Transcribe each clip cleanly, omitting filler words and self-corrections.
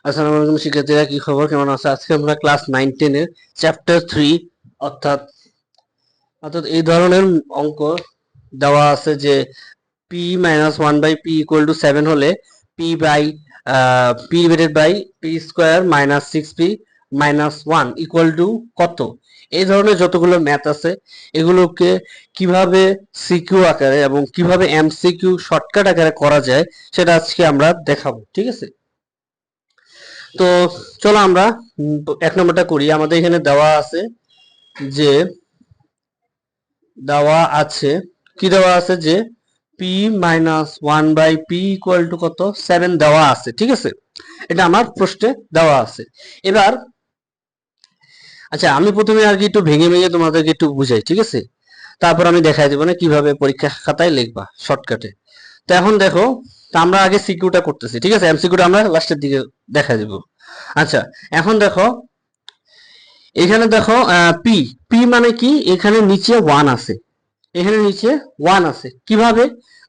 আসসালামু আলাইকুম শিক্ষার্থীরা, কি খবর, কেমন আছো? আজকে আমরা ক্লাস 9-10 এর চ্যাপ্টার 3 অর্থাৎ অর্থাৎ এই ধরনের অঙ্ক দেওয়া আছে যে p minus 1 by p equal to 7 হলে p by p divided by p square minus 6p minus 1 equal to কত। এই ধরনের যতগুলো ম্যাথ আছে এগুলোকে কিভাবে সিকিউ আকারে এবং কিভাবে এমসিকিউ শর্টকাট আকারে করা যায় সেটা আজকে আমরা দেখাবো, ঠিক আছে? তো চলো আমরা এক নম্বরটা করি। আমাদের এখানে যে দেওয়া আছে যে p minus 1 by p equal to কত, 7 দেওয়া আছে, ঠিক আছে? এটা আমার প্রশ্নে দেওয়া আছে। এবার আচ্ছা, আমি প্রথমে আর কি একটু ভেঙে ভেঙে তোমাদেরকে একটু বুঝাই, ঠিক আছে? তারপর আমি দেখাই দেবো না কিভাবে পরীক্ষা খাতায় লিখবা শর্টকাটে। তো এখন দেখো, আমরা আগে সিকিউটা করতেছি, ঠিক আছে? এমসিকিউটা আমরা লাস্টের দিকে দেখাই দেবো। আচ্ছা, এখন দেখো, এখানে দেখো পি পি মানে কি, এখানে নিচে 1 আছে, এখানে নিচে 1 আছে। কিভাবে?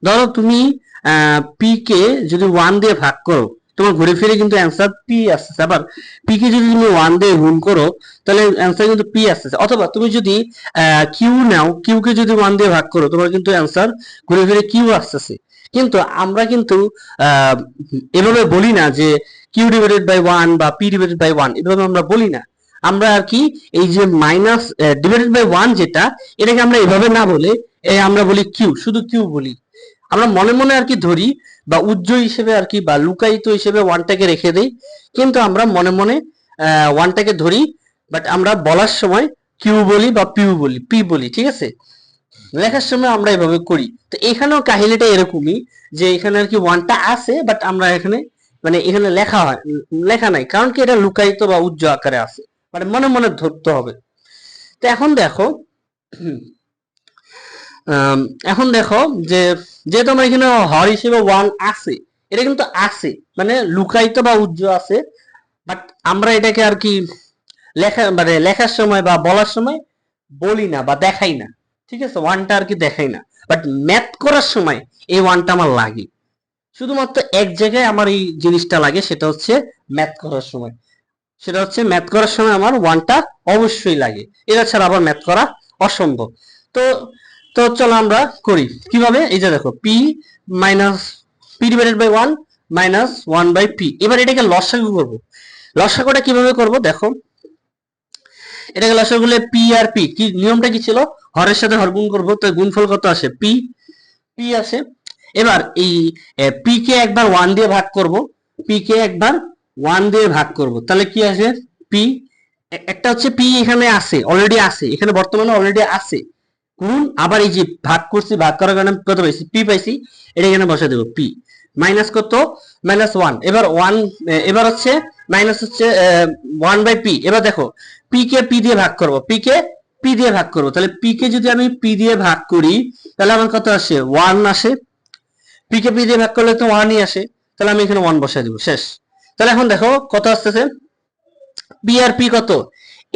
ধরো তুমি পি কে যদি 1 দিয়ে ভাগ করো, তোমার ঘুরে ফিরে কিন্তু অ্যান্সার পি আসছে। আবার পি কে যদি তুমি 1 দিয়ে গুণ করো তাহলে অ্যান্সার কিন্তু পি আসছে। অথবা তুমি যদি কিউ নাও, কিউ কে যদি 1 দিয়ে ভাগ করো তোমার কিন্তু অ্যান্সার ঘুরে ফিরে কিউ আসতেছে। কিন্তু আমরা কিন্তু এভাবে বলি না যে কিউ ডিভাইডেড বাই 1 বা পি ডিভাইডেড বাই 1, এভাবে আমরা বলি না। আমরা আর কি এই যে মাইনাস ডিভাইডেড বাই 1 যেটা, এটাকে আমরা এভাবে না বলে আমরা বলি কিউ, শুধু কিউ বলি। আমরা মনে মনে আর কি ধরি বা উজ্জ্বল হিসেবে আর কি বা লুকায়িত হিসেবে ওয়ানটাকে রেখে দেই, কিন্তু আমরা মনে মনে ওয়ানটাকে ধরি, বাট আমরা বলার সময় কিউ বলি বা পিউ বলি, পি বলি, ঠিক আছে? লেখার সময় আমরা এভাবে করি। তো এখানেও কাহিনীটা এরকমই, যে এখানে আর কি ওয়ানটা আছে, বাট আমরা এখানে মানে এখানে লেখা নাই, কারণ কি এটা লুকায়িত বা উজ্জ্বল আকারে আছে, মানে মনে মনে ধরতে হবে। তো এখন দেখো, এখন দেখো যে যেহেতু আমার এখানে হর হিসেবে 1 আছে, এটা কিন্তু আছে মানে লুকায়িত বা উজ্জ্বল আছে, বাট আমরা এটাকে আর কি লেখার সময় বা বলার সময় বলি না বা দেখাই না, ঠিক আছে? ওয়ানটা আর কি দেখাই না, বাট ম্যাথ করার সময় এই ওয়ানটা আমার লাগে। শুধুমাত্র এক জায়গায় আমার এই জিনিসটা লাগে, সেটা হচ্ছে ম্যাথ করার সময়। আমার ওয়ানটা অবশ্যই লাগে, এটা ছাড়া আবার ম্যাথ করা অসম্ভব। তো তো চলো আমরা করি কিভাবে। এই যে দেখো, p minus p divided by 1 minus 1 by p. এবার এটাকে লসাগু করব। লসাগুটা কিভাবে করব দেখো, এটাকে লসাগু করলে পি আর পি কি নিয়মটা কি ছিল, হরের সাথে হর গুণ করব, তো গুণফল কত আসে, পি পি আসে। এবার এই পি কে একবার 1 দিয়ে ভাগ করব, পি কে একবার 1 দিয়ে ভাগ করব, তাহলে কি আসে, পি একটা হচ্ছে পি এখানে আছে, অলরেডি আছে, এখানে বর্তমানে অলরেডি আছে, গুণ আবার এই যে ভাগ করছি, ভাগ করার কারণে কত পাইছি, পি পাইছি, এটা এখানে বসে দেব, পি মাইনাস কত, মাইনাস 1। এবার 1, এবার হচ্ছে মাইনাস হচ্ছে 1 বাই পি। এবার দেখো, পি কে পি দিয়ে ভাগ করব, পি কে পি দিয়ে ভাগ করব, তাহলে পি কে যদি আমি পি দিয়ে ভাগ করি তাহলে আমার কত আসে, 1 আসে। পি কে পি দিয়ে ভাগ করলে তো 1ই আসে, তাহলে আমি এখানে 1 বসাই দেব, শেষ। তাহলে এখন দেখো কত আসতেছে, পি আর পি কত,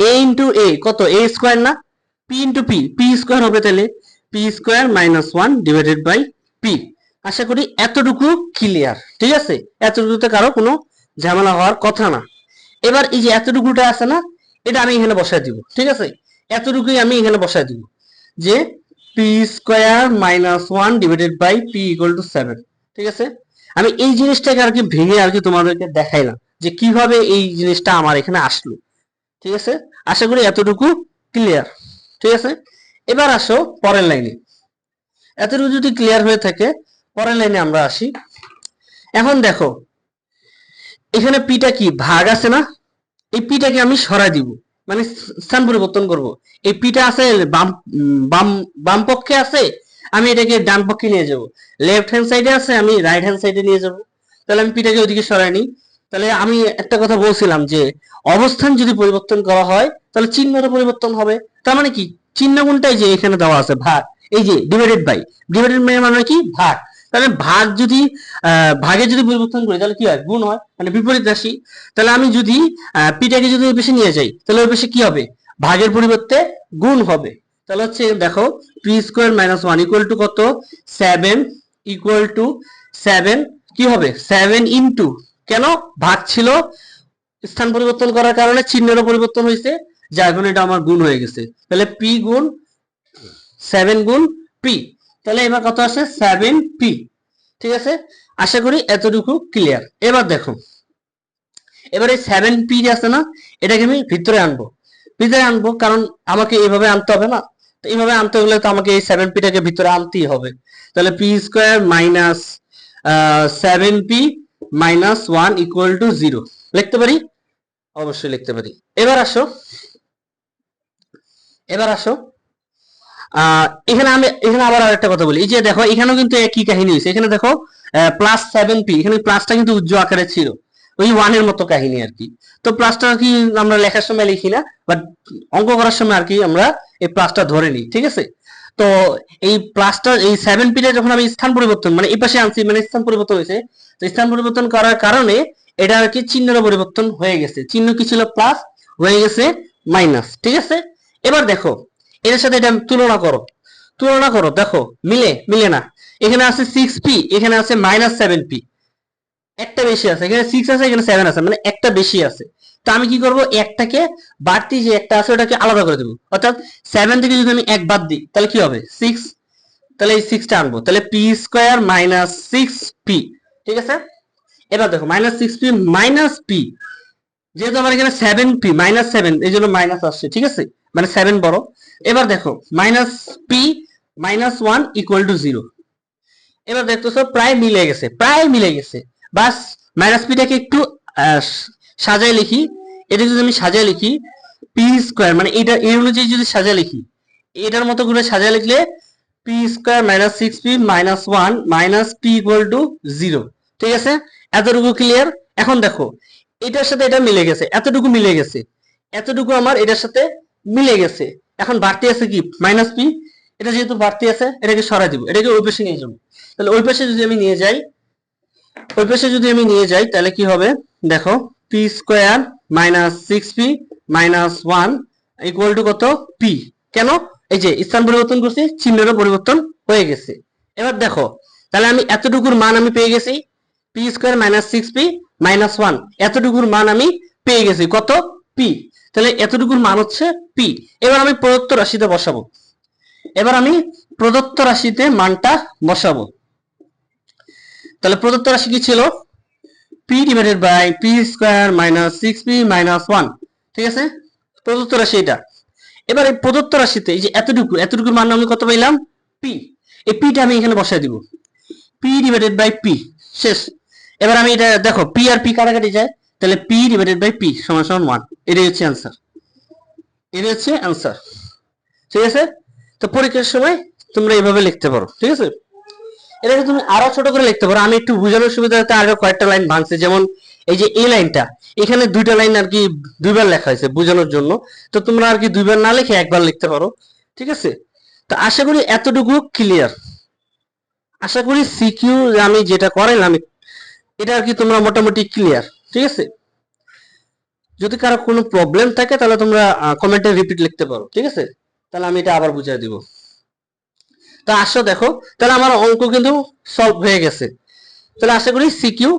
এ ইন্টু এ কত, এ স্কোয়ার না, P into P, P square হবে, তাহলে P square minus 1 divided by P. আশা করি এতটুকু ক্লিয়ার, ঠিক আছে? এতটুকুতে কারো কোনো ঝামেলা হওয়ার কথা না। এবার এই যে এতটুকুটা আছে না, এটা আমি এখানে বসাই দিব, ঠিক আছে? এতটুকুই আমি এখানে বসাই দিব, যে p square minus 1 divided by p equal to 7, ঠিক আছে? আমি এই জিনিসটাকে আর কি ভেঙে আর কি তোমাদেরকে দেখাইলাম যে কিভাবে এই জিনিসটা আমার এখানে আসলো, ঠিক আছে? আশা করি এতটুকু ক্লিয়ার, ঠিক আছে? এবার আসো পরের লাইনে। এতটুকু যদি ক্লিয়ার হয়ে থাকে, পরের লাইনে আমরা আসি। এখন দেখো, এখানে পিটা কি ভাগ আছে না, এই পিটাকে আমি সরাই দিব, মানে স্থান পরিবর্তন করব। এই পিটা আছে বাম বাম বাম পক্ষে আছে, আমি এটাকে ডান পক্ষে নিয়ে যাব। লেফট হ্যান্ড সাইডে আছে, আমি রাইট হ্যান্ড সাইডে নিয়ে যাব। তাহলে আমি পিটাকে ওইদিকে সরাই নিই। তাহলে আমি একটা কথা বলছিলাম যে অবস্থান যদি পরিবর্তন করা হয় তাহলে চিহ্নটা পরিবর্তন হবে। তার মানে কি, চিহ্ন কোনটাই যে এখানে দেওয়া আছে ভাগ, এই যে ডিভাইডেড বাই, ডিভাইডেড বাই মানে কি ভাগ। তাহলে ভাগ যদি ভাগে যদি পরিবর্তন করি তাহলে কি হয়, গুণ হয়, মানে বিপরীত রাশি। তাহলে আমি যদি পিটাকে যদি ওই পাশে নিয়ে যাই তাহলে ওই পাশে কি হবে, ভাগের পরিবর্তে গুণ হবে। তাহলে হচ্ছে দেখো, P square minus 1 equal to কত, 7 ইকুয়াল টু 7 কি হবে, 7 ইন্টু, কেন ভাগ ছিল স্থান পরিবর্তন করার কারণে চিহ্নেরও পরিবর্তন হয়েছে, যার কারণে এটা আমার গুণ হয়ে গেছে। তাহলে পি গুণ 7 গুণ পি, তাহলে এবার কত আসে 7 পি। ঠিক আছে, আশা করি এতটুকু ক্লিয়ার। এবার দেখো, এবার এই 7 পি আছে না, এটাকে আমি ভিতরে আনবো কারণ আমাকে এইভাবে আনতে হবে না, তো এইভাবে আনতে হলে তো আমাকে এই 7 পিটাকে ভিতরে আনতেই হবে। তাহলে P square minus 7 P minus 1 equal two 0 লিখতে পারি, অবশ্যই লিখতে পারি। এবার আসো এখানে আবার আরেকটা কথা বলি, এই যে দেখো এখানেও কিন্তু একই কাহিনী হয়েছে। এখানে দেখো প্লাস 7 পি, এখানে প্লাসটা কিন্তু উজ্জ্বল আকারে ছিল, ওই ওয়ানের মতো কাহিনী আর কি। তো প্লাসটা কি আমরা লেখার সময় লিখি না, বাট অঙ্ক করার সময় আর কি আমরা এই প্লাসটা ধরে নিই। ঠিক আছে, তো এই প্লাসটা এই 7 পিটা যখন আমি স্থান পরিবর্তন মানে এই পাশে আনছি, মানে স্থান পরিবর্তন হয়েছে, তো স্থান পরিবর্তন করার কারণে এটা আর কি চিহ্নের পরিবর্তন হয়ে গেছে। চিহ্ন কি ছিল প্লাস, হয়ে গেছে মাইনাস। ঠিক আছে, এবার দেখো এর সাথে এটা তুলনা করো, দেখো মিলে না। এখানে আছে 6 পি, এখানে আছে মাইনাস 7 পি, একটা বেশি আছে, এখানে 6 আছে, এখানে 7 আছে, মানে একটা বেশি আছে। তো আমি কি করব, একটাকে বাড়তি যে একটা আছে ওটাকে আলাদা করে দেবো, অর্থাৎ 7 থেকে যদি আমি এক বাদ দিই তাহলে কি হবে 6, তাহলে এই 6টা আনবো, তাহলে পি স্কোয়ার মাইনাস 6 পি। ঠিক আছে, এবার দেখো মাইনাস 6 পি মাইনাস পি, যেহেতু আমার এখানে 7 পি মাইনাস 7, এই জন্য মাইনাস আসছে। ঠিক আছে, মানে 7 বড়। এবার দেখো minus P minus 1 equal two 0। এবার দেখতেছো প্রায় মিলে গেছে। বাস মাইনাস পিটাকে একটু সাজায় লিখি। এটা যদি আমি সাজায় লিখি পি স্কোয়ার, মানে এটা এই অনুযায়ী যদি সাজায় লিখি, এটার মতো করে সাজায় লিখলে P square minus 6 p minus 1 minus P equal two 0। ঠিক আছে, এতটুকু ক্লিয়ার। এখন দেখো এটার সাথে এটা মিলে গেছে, এতটুকু মিলে গেছে, এতটুকু আমার এটার সাথে মিলে গেছে। এখন বাড়তি আছে কি মাইনাস পি, এটা যেহেতু বাড়তি আছে এটাকে সরাই দিব, এটাকে ওই পাশে নিয়ে যাবো। তাহলে ওই পাশে যদি আমি নিয়ে যাই তাহলে কি হবে, দেখো P square minus 6 p minus 1 equal to কত পি। কেন, এই যে স্থান পরিবর্তন করছি, চিহ্নেরও পরিবর্তন হয়ে গেছে। এবার দেখো তাহলে আমি এতটুকুর মান আমি পেয়ে গেছি, P square minus 6 p minus 1, এতটুকুর মান আমি পেয়ে গেছি কত পি। তাহলে এতটুকুর মান হচ্ছে পি। এবার আমি প্রদত্ত রাশিতে মানটা বসাবো। তাহলে প্রদত্ত রাশি কি ছিল, p divided by p square minus 6 p minus 1। ঠিক আছে, প্রদত্ত রাশি এটা। এবার এই প্রদত্ত রাশিতে এই যে এতটুকুর মান আমি কত পাইলাম পি, এই পিটা আমি এখানে বসাই দিব, পি ডিভাইডেড বাই পি, শেষ। এবার আমি এটা দেখো পি আর পি কাটাকাটি যায়, তাহলে পি ডিভাইডেড বাই পি সমান সমান 1, এটাই হচ্ছে অ্যান্সার। ঠিক আছে, তো পরীক্ষার সময় তোমরা এইভাবে লিখতে পারো। ঠিক আছে, এটাকে তুমি আরো ছোট করে লিখতে পারো, আমি একটু বোঝানোর সুবিধার্থে আরো কয়েকটা লাইন ভাঙছি। যেমন এই যে এই লাইনটা, এখানে দুইটা লাইন আর কি দুইবার লেখা হয়েছে বোঝানোর জন্য, তো তোমরা আর কি দুইবার না লিখে একবার লিখতে পারো। ঠিক আছে, তো আশা করি এতটুকু ক্লিয়ার। আশা করি সিকিউ আমি যেটা করাইলাম এটা আর কি তোমরা মোটামুটি ক্লিয়ার। ঠিক আছে, যদি কারো কোনো প্রবলেম থাকে তাহলে তোমরা কমেন্টে রিপিট লিখতে পারো। ঠিক আছে, তাহলে আমি এটা আবার বুঝিয়ে দিব। তা আসো দেখো, তাহলে আমার অঙ্ক কিন্তু সলভ হয়ে গেছে। তাহলে আশা করি সিকিউ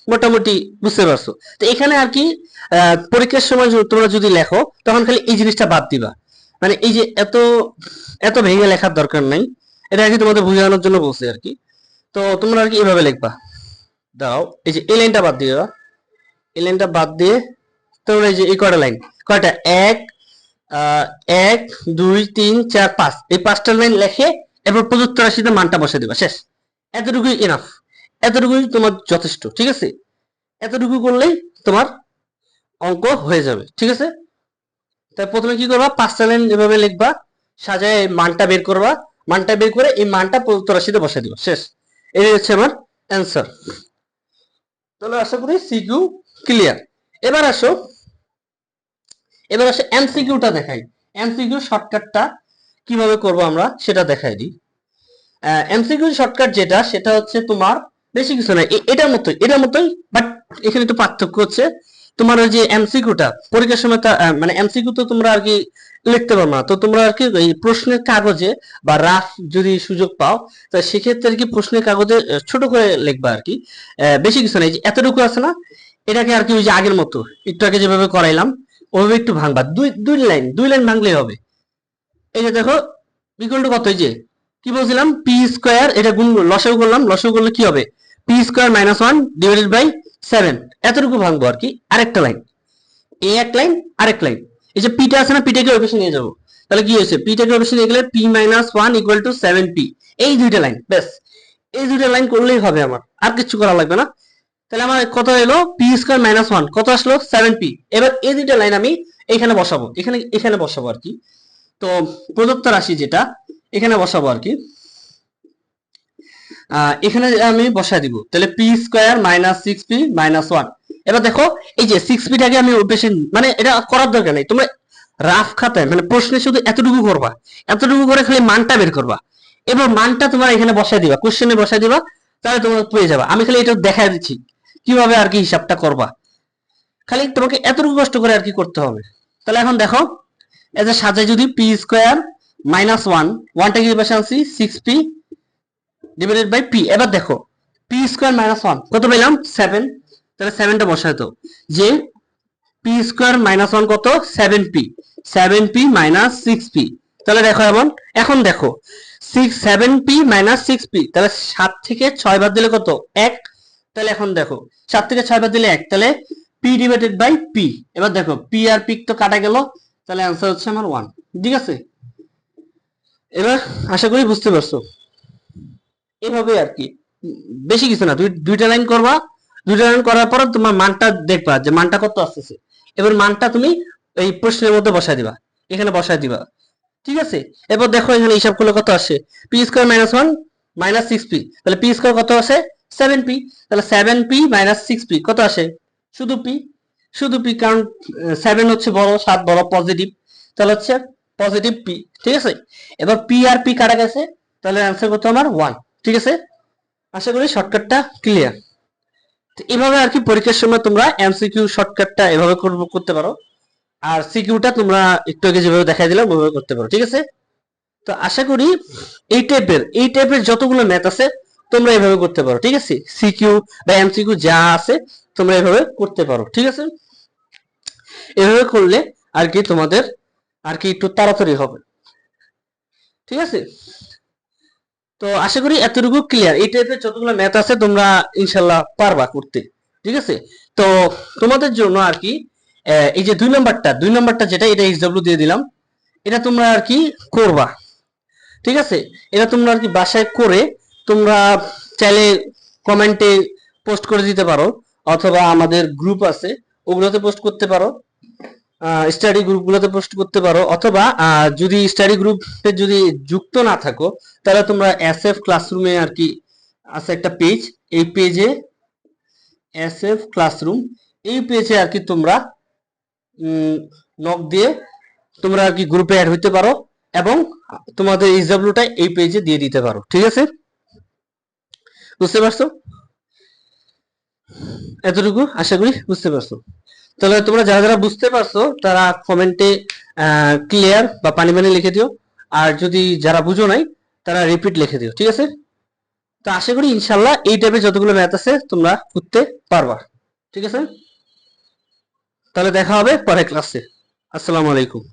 মোটামুটি বুঝতে পারছো। তো এখানে আর কি পরীক্ষার সময় তোমরা যদি লেখো তখন খালি এই জিনিসটা বাদ দিবা, মানে এই যে এত এত ভেঙে লেখার দরকার নাই, এটা আর কি তোমাদের বোঝানোর জন্য বলছি আর কি। তো তোমরা আর কি এভাবে লিখবা, দাও এই যে এই লাইনটা বাদ দিয়ে, তোমরা এই যে এই কয়টা এক 1 2 3 4 5, এই 5টা লাইন লেখে এরপর প্রদত্ত রাশিতে মানটা বসে দিবা, শেষ। এতটুকুই এনাফ, এতটুকুই তোমার যথেষ্ট। ঠিক আছে, এতটুকু করলেই তোমার অঙ্ক হয়ে যাবে। ঠিক আছে, তাই প্রথমে কি করবা, 5টা লাইন এভাবে লিখবা, সাজায় মানটা বের করবা, মানটা বের করে এই মানটা প্রদত্ত রাশিতে বসে দিবা, শেষ। এই হচ্ছে আমার অ্যান্সার। তাহলে আশা করি সিকিউ ক্লিয়ার। এবার আসো এমসিকিউটা দেখাই। এমসিকিউ শর্টকাটটা কিভাবে করব আমরা সেটা দেখাই দিই। এমসিকিউ শর্টকাট যেটা, সেটা হচ্ছে তোমার বেশি কিছু না, এটার মতোই, বাট এখানে একটু পার্থক্য হচ্ছে তোমার ওই যে এমসিকিউটা পরীক্ষার সময় মানে এমসিকিউ তো তোমরা আর কি লিখতে পারো না, তো তোমরা আর কি এই প্রশ্নের কাগজে বা রাফ যদি সুযোগ পাও তো সেক্ষেত্রে আর কি প্রশ্নের কাগজে ছোট করে লিখবা আর কি। বেশি কিছু না, এই যে এতটুকু আছে না, এটাকে আর কি ওই যে আগের মতো একটু আগে যেভাবে করাইলাম ওভাবে একটু ভাঙবা, দুই লাইন ভাঙলেই হবে। এই যে দেখো ইকুয়াল টু কত, এই যে কি বলছিলাম পি স্কোয়ার, এটা গুণ লসাগু করলাম, লসাগু করলে কি হবে p square minus one divided by 7, এতটুকু ভাঙবো আর কি। আরেকটা লাইন, এই এক লাইন আরেক লাইন, এই যে পিটা আছে না, পিটাকে ওই পাশে নিয়ে যাবো, তাহলে কি হয়েছে পিটাকে ওই পাশে নিয়ে গেলে P minus one equal to 7p, এই দুইটা লাইন ব্যাস, এই দুইটা লাইন করলেই হবে, আমার আর কিছু করা লাগবে না। তাহলে আমার কত এলো পি স্কোয়ার মাইনাস ওয়ান, কত আসলো 7p। এবার এই দুইটা লাইন আমি এখানে বসাবো, এখানে বসাবো আর কি। তো প্রদত্ত রাশি যেটা এখানে বসাবো আর কি, এখানে আমি বসাই দিব, তাহলে P square minus 6p minus one. এবার দেখো এই যে 6pটাকে আমি ওই পাশে, মানে এটা করার দরকার নেই, তোমরা রাফ খাতায় মানে প্রশ্নে শুধু এতটুকু করবা, এতটুকু করে খালি মানটা বের করবা। এবার মানটা তোমরা এখানে বসাই দিবা, কোশ্চেনে বসাই দিবা, তাহলে তোমরা পেয়ে যাবা। আমি খালি এটা দেখাই দিচ্ছি কিভাবে আর কি হিসাবটা করবা, খালি তোমাকে এতটুকু কষ্ট করে আর কি করতে হবে। তাহলে এখন দেখো এই যে সাজাই যদি পি স্কোয়ার মাইনাস ওয়ান, ওয়ানটাকে এই পাশে আনছি 6p ডিভাইডেড বাই পি। এবার দেখো পি স্কোয়ার মাইনাস ওয়ান কত পেলাম 7, তাহলে 7টা বসাই তো, যে পি স্কোয়ার মাইনাস ওয়ান কত 7p মাইনাস 6p। তাহলে দেখো এখন দেখো 7p মাইনাস 6p, তাহলে 7 থেকে 6 বাদ দিলে কত 1, তাহলে এখন দেখো 7 থেকে 6 বাদ দিলে 1, তাহলে p ডিভাইডেড বাই p। এবার দেখো p আর p তো কাটা গেল, তাহলে आंसर হচ্ছে আমার 1। ঠিক আছে, এবার আশা করি বুঝতে পারছো। এভাবে আর কি, বেশি কিছু না, দুইটা লাইন করবা, দুইটা লাইন করার পর তোমার মানটা দেখবা যে মানটা কত আসতেছে। এবার মানটা তুমি এই প্রশ্নের মধ্যে বসায় দিবা, এখানে বসায় দিবা। ঠিক আছে, এবার দেখো এখানে হিসাব করলে কত আসে P square minus one minus 6p, তাহলে পি স্কোয়ার কত আসে 7p, তাহলে 7p মাইনাস 6p কত আসে শুধু p, শুধু p, কারণ 7 হচ্ছে বড়, 7 বড় পজিটিভ, তাহলে হচ্ছে পজিটিভ p। ঠিক আছে, এবার p আর p কাটা গেছে, তাহলে आंसर কত আমার 1। ঠিক আছে, আশা করি শর্টকাটটা ক্লিয়ার। এভাবে আর কি পরীক্ষার সময় তোমরা এমসিকিউ শর্টকাটটা এভাবে করতে পারো, আর সিকিউটা তোমরা একটু আগে যেভাবে দেখাই দিলাম ওইভাবে করতে পারো। ঠিক আছে, তো আশা করি এই টাইপের যতগুলো ম্যাথ আছে তোমরা এভাবে করতে পারো। ঠিক আছে, সিকিউ বা এমসিকিউ যা আছে তোমরা এভাবে করতে পারো। ঠিক আছে, এভাবে করলে আর কি তোমাদের আর কি একটু তাড়াতাড়ি হবে। ঠিক আছে, তো আশা করি এতটুকু ক্লিয়ার, এই টাইপের যতগুলো ম্যাথ আছে তোমরা ইনশাল্লাহ পারবা করতে। ঠিক আছে, তো তোমাদের জন্য আর কি এই যে দুই নাম্বারটা যেটা, এটা এক্সডব্লিউ দিয়ে দিলাম, এটা তোমরা আর কি করবা। ঠিক আছে, এটা তোমরা আর কি বাসায় করে তোমরা চাইলে কমেন্টে পোস্ট করে দিতে পারো, অথবা আমাদের গ্রুপ আছে ওগুলোতে পোস্ট করতে পারো, স্টাডি গ্রুপগুলোতে পোস্ট করতে পারো, অথবা যদি স্টাডি গ্রুপে যদি যুক্ত না থাকো তাহলে তোমরা এসএফ ক্লাসরুমে আর কি আছে একটা পেজ, এই পেজে এসএফ ক্লাসরুম, এই পেজে আর কি তোমরা নক দিয়ে তোমরা আর কি গ্রুপে অ্যাড হইতে পারো, এবং তোমাদের এসডব্লিউটা এই পেজে দিয়ে দিতে পারো। ঠিক আছে, বুঝতে পারছো? এতটুকু আশা করি বুঝতে পারছো। তাহলে তোমরা যারা যারা বুঝতে পারছো তারা কমেন্টে ক্লিয়ার বা পানি পানি লিখে দিও, আর যদি যারা বুঝো নাই তারা রিপিট লিখে দিও। ঠিক আছে, তো আশা করি ইনশাল্লাহ এই টাইপের যতগুলো ম্যাথ আছে তোমরা করতে পারবা। ঠিক আছে, তাহলে দেখা হবে পরের ক্লাসে। আসসালামু আলাইকুম।